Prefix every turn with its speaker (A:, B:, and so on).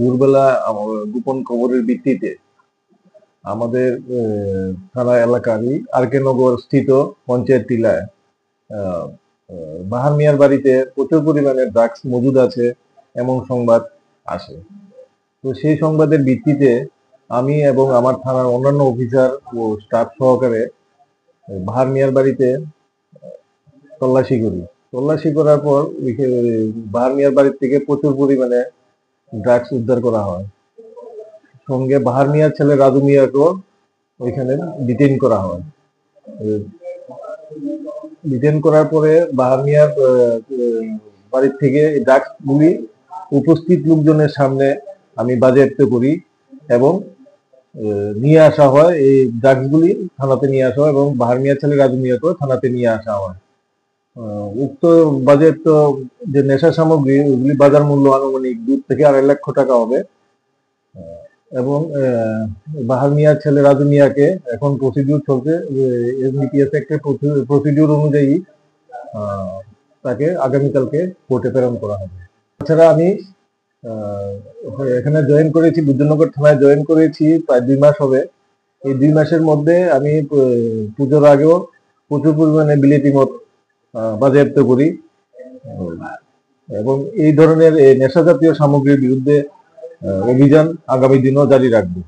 A: ভোরবেলা গোপন খবরের ভিত্তিতে আমাদের থানা এলাকারই আরকে নগর স্থিত পঞ্চায়েত টিলায় বাহার মিয়ার বাড়িতে প্রচুর পরিমাণে ড্রাগস মজুদ আছে এমন সংবাদ আসে। তো সেই সংবাদের ভিত্তিতে আমি এবং আমার থানার অন্যান্য অফিসার ও স্টাফ সহকারে বাহার মিয়ার বাড়িতে তল্লাশি করি। তল্লাশি করার পর বাহার মিয়ার বাড়ির থেকে প্রচুর পরিমাণে ড্রাগস উদ্ধার করা হয়। সঙ্গে বাহার মিয়ার ছেলে রাজু মিয়াকেও ওইখানে ডিটেইন করা হয়। ডিটেইন করার পরে বাহার মিয়ার বাড়ির থেকে ড্রাগস গুলি উপস্থিত লোকজনের সামনে আমি বাজেয়াপ্ত করি এবং নিয়ে আসা হয়। এই ড্রাগস গুলি থানাতে নিয়ে আসা হয় এবং বাহার মিয়ার ছেলে রাজু মিয়াকেও থানাতে নিয়ে আসা হয়। উক্ত বাজেয়াপ্ত যে নেশা সামগ্রী ওগুলি বাজার মূল্য আনুমানিক 2 থেকে 2.5 লক্ষ টাকা হবে এবং বাহার মিয়ার ছেলে রাজু মিয়াকে এখন প্রসিডিউর চলছে। এনডিপিএস একটা প্রসিডিউর অনুযায়ী তাকে আগামীকালকে কোর্টে প্রেরণ করা হবে। তাছাড়া আমি এখানে জয়েন করেছি, বিদ্যুৎনগর থানায় জয়েন করেছি প্রায় 2 মাস হবে। এই 2 মাসের মধ্যে আমি পুজোর আগেও প্রচুর পরিমাণে বিলেতি মদ বাজেয়াপ্ত করি এবং এই ধরনের নেশা জাতীয় সামগ্রীর বিরুদ্ধে অভিযান আগামী দিনও জারি রাখবো।